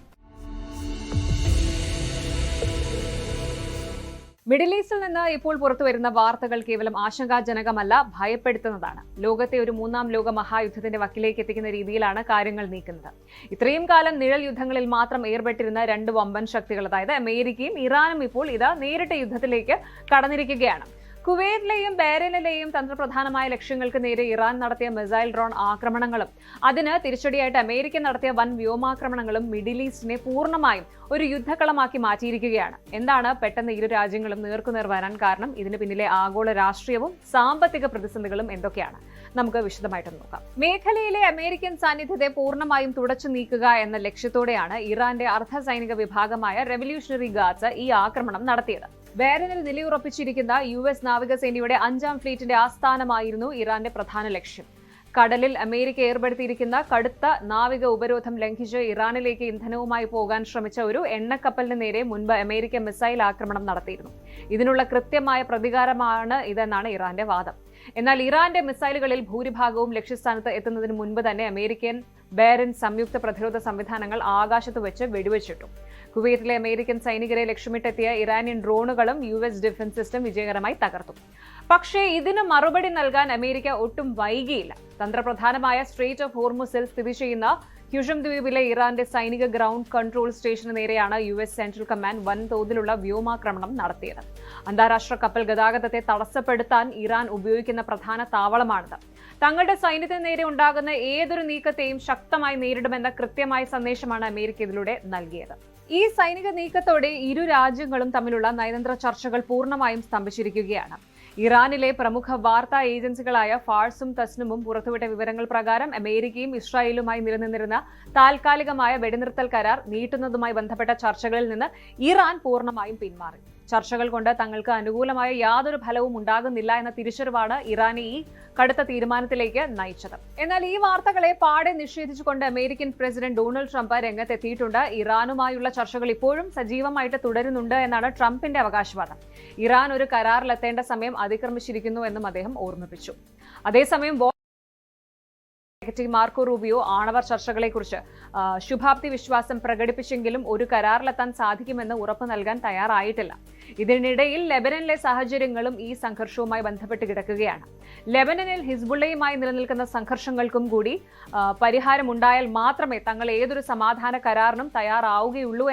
മിഡിൽ ഈസ്റ്റിൽ നിന്ന് ഇപ്പോൾ പുറത്തുവരുന്ന വാർത്തകൾ കേവലം ആശങ്കാജനകമല്ല, ഭയപ്പെടുത്തുന്നതാണ്. ലോകത്തെ ഒരു 3ാം ലോക മഹായുദ്ധത്തിന്റെ വക്കിലേക്ക് എത്തിക്കുന്ന രീതിയിലാണ് കാര്യങ്ങൾ നീക്കുന്നത്. ഇത്രയും കാലം നിഴൽ യുദ്ധങ്ങളിൽ മാത്രം ഏർപ്പെട്ടിരുന്ന 2 വമ്പൻ ശക്തികൾ, അതായത് അമേരിക്കയും ഇറാനും, ഇപ്പോൾ ഇതാ നേരിട്ട യുദ്ധത്തിലേക്ക് കടന്നിരിക്കുകയാണ്. കുവൈറ്റിലെയും ബഹ്റൈനിലെയും തന്ത്രപ്രധാനമായ ലക്ഷ്യങ്ങൾക്ക് നേരെ ഇറാൻ നടത്തിയ മിസൈൽ ഡ്രോൺ ആക്രമണങ്ങളും അതിന് തിരിച്ചടിയായിട്ട് അമേരിക്ക നടത്തിയ വൻ വ്യോമാക്രമണങ്ങളും മിഡിൽ ഈസ്റ്റിനെ പൂർണ്ണമായും ഒരു യുദ്ധക്കളമാക്കി മാറ്റിയിരിക്കുകയാണ്. എന്താണ് പെട്ടെന്ന് ഇരു രാജ്യങ്ങളും നേർക്കുനേർ വരാൻ കാരണം? ഇതിന് പിന്നിലെ ആഗോള രാഷ്ട്രീയവും സാമ്പത്തിക പ്രതിസന്ധികളും എന്തൊക്കെയാണ്? നമുക്ക് വിശദമായിട്ട് നോക്കാം. മേഖലയിലെ അമേരിക്കൻ സാന്നിധ്യത്തെ പൂർണ്ണമായും തുടച്ചു നീക്കുക എന്ന ലക്ഷ്യത്തോടെയാണ് ഇറാന്റെ അർദ്ധ സൈനിക വിഭാഗമായ റെവല്യൂഷണറി ഗാർഡ്സ് ഈ ആക്രമണം നടത്തിയത്. ബഹ്റൈനിൽ നിലയുറപ്പിച്ചിരിക്കുന്ന US നാവികസേനയുടെ 5ാം ഫ്ലീറ്റിന്റെ ആസ്ഥാനമായിരുന്നു ഇറാന്റെ പ്രധാന ലക്ഷ്യം. കടലിൽ അമേരിക്ക ഏർപ്പെടുത്തിയിരിക്കുന്ന കടുത്ത നാവിക ഉപരോധം ലംഘിച്ച് ഇറാനിലേക്ക് ഇന്ധനവുമായി പോകാൻ ശ്രമിച്ച ഒരു എണ്ണക്കപ്പലിന് നേരെ മുൻപ് അമേരിക്ക മിസൈൽ ആക്രമണം നടത്തിയിരുന്നു. ഇതിനുള്ള കൃത്യമായ പ്രതികാരമാണ് ഇതെന്നാണ് ഇറാന്റെ വാദം. എന്നാൽ ഇറാന്റെ മിസൈലുകളിൽ ഭൂരിഭാഗവും ലക്ഷ്യസ്ഥാനത്ത് എത്തുന്നതിന് മുൻപ് തന്നെ അമേരിക്കൻ ബഹ്റൈൻ സംയുക്ത പ്രതിരോധ സംവിധാനങ്ങൾ ആകാശത്ത് വെച്ച് വെടിവെച്ചിട്ടു. കുവൈറ്റിലെ അമേരിക്കൻ സൈനികരെ ലക്ഷ്യമിട്ടെത്തിയ ഇറാനിയൻ ഡ്രോണുകളും US ഡിഫൻസ് സിസ്റ്റം വിജയകരമായി തകർത്തു. പക്ഷേ ഇതിന് മറുപടി നൽകാൻ അമേരിക്ക ഒട്ടും വൈകിയില്ല. തന്ത്രപ്രധാനമായ സ്ട്രെയിറ്റ് ഓഫ് ഹോർമുസിൽ സ്ഥിതി ചെയ്യുന്ന ഹ്യുഷം ദ്വീപിലെ ഇറാന്റെ സൈനിക ഗ്രൗണ്ട് കൺട്രോൾ സ്റ്റേഷന് നേരെയാണ് US സെൻട്രൽ കമാൻഡ് വൻതോതിലുള്ള വ്യോമാക്രമണം നടത്തിയത്. അന്താരാഷ്ട്ര കപ്പൽ ഗതാഗതത്തെ തടസ്സപ്പെടുത്താൻ ഇറാൻ ഉപയോഗിക്കുന്ന പ്രധാന താവളമാണിത്. തങ്ങളുടെ സൈന്യത്തിന് നേരെ ഉണ്ടാകുന്ന ഏതൊരു നീക്കത്തെയും ശക്തമായി നേരിടുമെന്ന കൃത്യമായ സന്ദേശമാണ് അമേരിക്ക ഇതിലൂടെ നൽകിയത്. ഈ സൈനിക നീക്കത്തോടെ ഇരു രാജ്യങ്ങളും തമ്മിലുള്ള നയതന്ത്ര ചർച്ചകൾ പൂർണ്ണമായും സ്തംഭിച്ചിരിക്കുകയാണ്. ഇറാനിലെ പ്രമുഖ വാർത്താ ഏജൻസികളായ ഫാഴ്സും തസ്നുമും പുറത്തുവിട്ട വിവരങ്ങൾ പ്രകാരം അമേരിക്കയും ഇസ്രായേലുമായി നിലനിന്നിരുന്ന താൽക്കാലികമായ വെടിനിർത്തൽ കരാർ നീട്ടുന്നതുമായി ബന്ധപ്പെട്ട ചർച്ചകളിൽ നിന്ന് ഇറാൻ പൂർണ്ണമായും പിന്മാറി. ചർച്ചകൾ കൊണ്ട് തങ്ങൾക്ക് അനുകൂലമായ യാതൊരു ഫലവും ഉണ്ടാകുന്നില്ല എന്ന തിരിച്ചറിവാണ് ഇറാനെ ഈ കടുത്ത തീരുമാനത്തിലേക്ക് നയിച്ചത്. എന്നാൽ ഈ വാർത്തകളെ പാടെ നിഷേധിച്ചുകൊണ്ട് അമേരിക്കൻ പ്രസിഡന്റ് ഡൊണാൾഡ് ട്രംപ് രംഗത്തെത്തിയിട്ടുണ്ട്. ഇറാനുമായുള്ള ചർച്ചകൾ ഇപ്പോഴും സജീവമായിട്ട് തുടരുന്നുണ്ട് എന്നാണ് ട്രംപിന്റെ അവകാശവാദം. ഇറാൻ ഒരു കരാറിലെത്തേണ്ട സമയം അതിക്രമിച്ചിരിക്കുന്നു എന്നും അദ്ദേഹം ഓർമ്മിപ്പിച്ചു. അതേസമയം സെക്രട്ടറി മാർക്കോ റൂബിയോ ആണവ ചർച്ചകളെക്കുറിച്ച് ശുഭാപ്തി വിശ്വാസം പ്രകടിപ്പിച്ചെങ്കിലും ഒരു കരാറിലെത്താൻ സാധിക്കുമെന്ന് ഉറപ്പു നൽകാൻ തയ്യാറായിട്ടില്ല. ഇതിനിടയിൽ ലെബനനിലെ സാഹചര്യങ്ങളും ഈ സംഘർഷവുമായി ബന്ധപ്പെട്ട് കിടക്കുകയാണ്. ലെബനനിൽ ഹിസ്ബുള്ളയുമായി നിലനിൽക്കുന്ന സംഘർഷങ്ങൾക്കും കൂടി പരിഹാരമുണ്ടായാൽ മാത്രമേ തങ്ങൾ ഏതൊരു സമാധാന കരാറിനും തയ്യാറാവുകയുള്ളൂ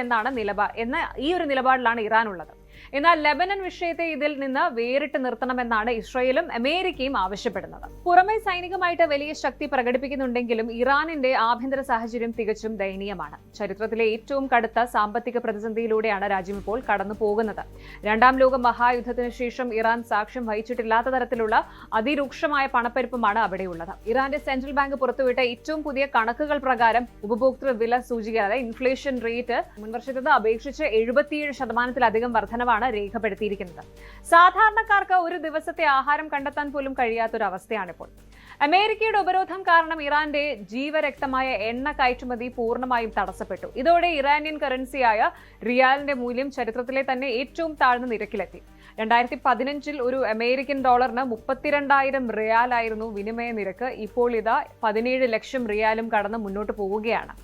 എന്ന ഈ ഒരു നിലപാടിലാണ് ഇറാൻ ഉള്ളത്. എന്നാൽ ലെബനൻ വിഷയത്തെ ഇതിൽ നിന്ന് വേറിട്ട് നിർത്തണമെന്നാണ് ഇസ്രായേലും അമേരിക്കയും ആവശ്യപ്പെടുന്നത്. പുറമെ സൈനികമായിട്ട് വലിയ ശക്തി പ്രകടിപ്പിക്കുന്നുണ്ടെങ്കിലും ഇറാനിന്റെ ആഭ്യന്തര സാഹചര്യം തികച്ചും ദയനീയമാണ്. ചരിത്രത്തിലെ ഏറ്റവും കടുത്ത സാമ്പത്തിക പ്രതിസന്ധിയിലൂടെയാണ് രാജ്യം ഇപ്പോൾ കടന്നു പോകുന്നത്. 2ാം ലോക മഹായുദ്ധത്തിന് ശേഷം ഇറാൻ സാക്ഷ്യം വഹിച്ചിട്ടില്ലാത്ത തരത്തിലുള്ള അതിരൂക്ഷമായ പണപ്പെരുപ്പമാണ് അവിടെയുള്ളത്. ഇറാന്റെ സെൻട്രൽ ബാങ്ക് പുറത്തുവിട്ട ഏറ്റവും പുതിയ കണക്കുകൾ പ്രകാരം ഉപഭോക്തൃ വില സൂചിക, അതായത് ഇൻഫ്ലേഷൻ റേറ്റ് മുൻവർഷത്തെ അപേക്ഷിച്ച് 77% വർധനവാണ് എന്നാണ് രേഖപ്പെടുത്തിയിരിക്കുന്നത്. സാധാരണക്കാർക്ക് ഒരു ദിവസത്തെ ആഹാരം കണ്ടെത്താൻ പോലും കഴിയാത്തൊരവസ്ഥയാണിപ്പോൾ. അമേരിക്കയുടെ ഉപരോധം കാരണം ഇറാന്റെ ജീവരക്തമായ എണ്ണ കയറ്റുമതി പൂർണ്ണമായും തടസ്സപ്പെട്ടു. ഇതോടെ ഇറാനിയൻ കറൻസിയായ റിയാലിന്റെ മൂല്യം ചരിത്രത്തിലെ തന്നെ ഏറ്റവും താഴ്ന്ന നിരക്കിലെത്തി. 2015 ഒരു അമേരിക്കൻ ഡോളറിന് 32,000 റിയാലായിരുന്നു വിനിമയ നിരക്ക്. ഇപ്പോൾ ഇതാ 17 ലക്ഷം റിയാലും കടന്ന് മുന്നോട്ട് പോവുകയാണ്.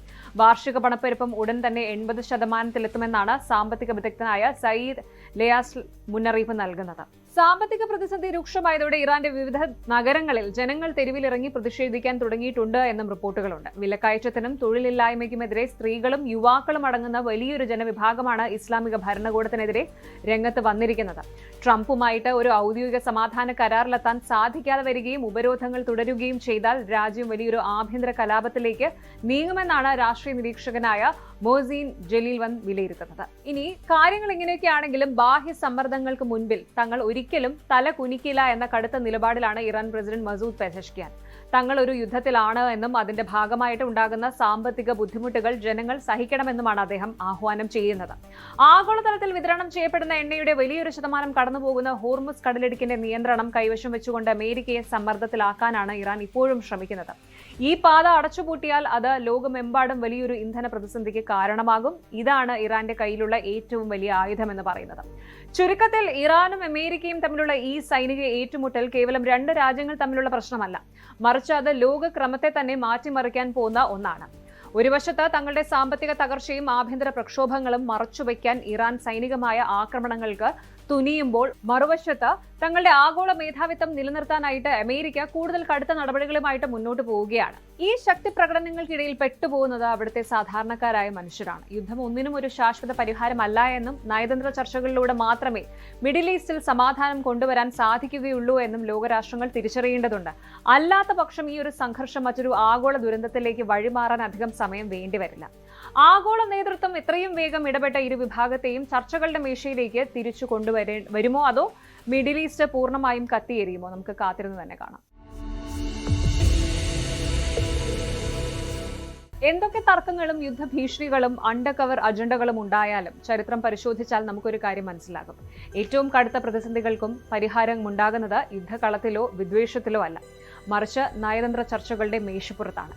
വാർഷിക പണപ്പെരുപ്പം ഉടൻ തന്നെ 80%-ത്തിലെത്തുമെന്നാണ് സാമ്പത്തിക വിദഗ്ധനായ സയ്യിദ് ലയാസ് മുന്നറിയിപ്പ് നൽകുന്നത്. സാമ്പത്തിക പ്രതിസന്ധി രൂക്ഷമായതോടെ ഇറാന്റെ വിവിധ നഗരങ്ങളിൽ ജനങ്ങൾ തെരുവിലിറങ്ങി പ്രതിഷേധിക്കാൻ തുടങ്ങിയിട്ടുണ്ട് എന്നും റിപ്പോർട്ടുകളുണ്ട്. വിലക്കയറ്റത്തിനും തൊഴിലില്ലായ്മയ്ക്കുമെതിരെ സ്ത്രീകളും യുവാക്കളും അടങ്ങുന്ന വലിയൊരു ജനവിഭാഗമാണ് ഇസ്ലാമിക ഭരണകൂടത്തിനെതിരെ രംഗത്ത് വന്നിരിക്കുന്നത്. ട്രംപുമായിട്ട് ഒരു ഔദ്യോഗിക സമാധാന കരാറിലെത്താൻ സാധിക്കാതെ വരികയും ഉപരോധങ്ങൾ തുടരുകയും ചെയ്താൽ രാജ്യം വലിയൊരു ആഭ്യന്തര കലാപത്തിലേക്ക് നീങ്ങുമെന്നാണ് രാഷ്ട്രീയ നിരീക്ഷകനായ മോസീൻ ജലീൽവൻ വിലയിരുത്തുന്നത്. ഇനി കാര്യങ്ങൾ ഇങ്ങനെയൊക്കെയാണെങ്കിലും ബാഹ്യ സമ്മർദ്ദങ്ങൾക്ക് മുൻപിൽ തങ്ങൾ ഒരിക്കലും തല കുനിക്കില്ല എന്ന കടുത്ത നിലപാടിലാണ് ഇറാൻ പ്രസിഡന്റ് മസൂദ് പെസഷ്കിയാൻ. തങ്ങൾ ഒരു യുദ്ധത്തിലാണ് എന്നും അതിന്റെ ഭാഗമായിട്ട് ഉണ്ടാകുന്ന സാമ്പത്തിക ബുദ്ധിമുട്ടുകൾ ജനങ്ങൾ സഹിക്കണമെന്നുമാണ് അദ്ദേഹം ആഹ്വാനം ചെയ്യുന്നത്. ആഗോളതലത്തിൽ വിതരണം ചെയ്യപ്പെടുന്ന എണ്ണയുടെ വലിയൊരു ശതമാനം കടന്നുപോകുന്ന ഹോർമുസ് കടലിടുക്കിന്റെ നിയന്ത്രണം കൈവശം വെച്ചുകൊണ്ട് അമേരിക്കയെ സമ്മർദ്ദത്തിലാക്കാനാണ് ഇറാൻ ഇപ്പോഴും ശ്രമിക്കുന്നത്. ഈ പാത അടച്ചുപൂട്ടിയാൽ അത് ലോകമെമ്പാടും വലിയൊരു ഇന്ധന പ്രതിസന്ധിക്ക് കാരണമാകും. ഇതാണ് ഇറാന്റെ കയ്യിലുള്ള ഏറ്റവും വലിയ ആയുധമെന്ന് പറയുന്നത്. ചുരുക്കത്തിൽ ഇറാനും അമേരിക്കയും തമ്മിലുള്ള ഈ സൈനിക ഏറ്റുമുട്ടൽ കേവലം രണ്ട് രാജ്യങ്ങൾ തമ്മിലുള്ള പ്രശ്നമല്ല, മറിച്ച് അത് ലോകക്രമത്തെ തന്നെ മാറ്റിമറിക്കാൻ പോകുന്ന ഒന്നാണ്. ഒരു വശത്ത് തങ്ങളുടെ സാമ്പത്തിക തകർച്ചയും ആഭ്യന്തര പ്രക്ഷോഭങ്ങളും മറച്ചുവെക്കാൻ ഇറാൻ സൈനികമായ ആക്രമണങ്ങൾക്ക് തുനിയുമ്പോൾ, മറുവശത്ത് തങ്ങളുടെ ആഗോള മേധാവിത്വം നിലനിർത്താനായിട്ട് അമേരിക്ക കൂടുതൽ കടുത്ത നടപടികളുമായിട്ട് മുന്നോട്ട് പോവുകയാണ്. ഈ ശക്തി പ്രകടനങ്ങൾക്കിടയിൽ പെട്ടുപോകുന്നത് അവിടുത്തെ സാധാരണക്കാരായ മനുഷ്യരാണ്. യുദ്ധം ഒന്നിനും ഒരു ശാശ്വത പരിഹാരമല്ല എന്നും നയതന്ത്ര ചർച്ചകളിലൂടെ മാത്രമേ മിഡിൽ ഈസ്റ്റിൽ സമാധാനം കൊണ്ടുവരാൻ സാധിക്കുകയുള്ളൂ എന്നും ലോകരാഷ്ട്രങ്ങൾ തിരിച്ചറിയേണ്ടതുണ്ട്. അല്ലാത്ത പക്ഷം ഈ ഒരു സംഘർഷം മറ്റൊരു ആഗോള ദുരന്തത്തിലേക്ക് വഴിമാറാൻ അധികം സമയം വേണ്ടിവരില്ല. ആഗോള നേതൃത്വം എത്രയും വേഗം ഇടപെട്ട ഇരു വിഭാഗത്തെയും ചർച്ചകളുടെ മേശയിലേക്ക് തിരിച്ചു വരുമോ അതോ മിഡിൽ ഈസ്റ്റ് പൂർണ്ണമായും കത്തിയെരിയുമോ? നമുക്ക് കാത്തിരുന്ന് തന്നെ കാണാം. എന്തൊക്കെ തർക്കങ്ങളും യുദ്ധഭീഷണികളും അണ്ടർകവർ അജണ്ടകളും ഉണ്ടായാലും ചരിത്രം പരിശോധിച്ചാൽ നമുക്കൊരു കാര്യം മനസ്സിലാകും. ഏറ്റവും കടുത്ത പ്രതിസന്ധികൾക്കും പരിഹാരം ഉണ്ടാകുന്നത് യുദ്ധകളത്തിലോ വിദ്വേഷത്തിലോ അല്ല, മറിച്ച് നയതന്ത്ര ചർച്ചകളുടെ മേശപ്പുറത്താണ്.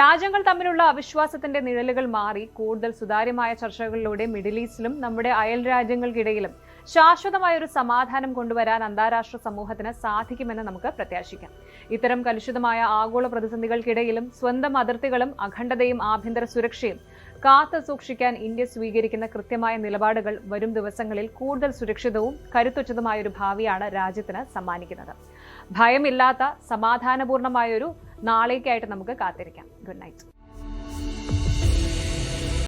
രാജ്യങ്ങൾ തമ്മിലുള്ള അവിശ്വാസത്തിന്റെ നിഴലുകൾ മാറി കൂടുതൽ സുതാര്യമായ ചർച്ചകളിലൂടെ മിഡിൽ ഈസ്റ്റിലും നമ്മുടെ അയൽ രാജ്യങ്ങൾക്കിടയിലും ശാശ്വതമായ ഒരു സമാധാനം കൊണ്ടുവരാൻ അന്താരാഷ്ട്ര സമൂഹത്തിന് സാധിക്കുമെന്ന് നമുക്ക് പ്രത്യാശിക്കാം. ഇത്തരം കലുഷിതമായ ആഗോള പ്രതിസന്ധികൾക്കിടയിലും സ്വന്തം അതിർത്തികളും അഖണ്ഡതയും ആഭ്യന്തര സുരക്ഷയും കാത്തു സൂക്ഷിക്കാൻ ഇന്ത്യ സ്വീകരിക്കുന്ന കൃത്യമായ നിലപാടുകൾ വരും ദിവസങ്ങളിൽ കൂടുതൽ സുരക്ഷിതവും കരുത്തുറ്റതുമായ ഒരു ഭാവിയാണ് രാജ്യത്തിന് സമ്മാനിക്കുന്നത്. ഭയമില്ലാത്ത സമാധാനപൂർണമായൊരു നാളേക്കായിട്ട് നമുക്ക് കാത്തിരിക്കാം. Good night.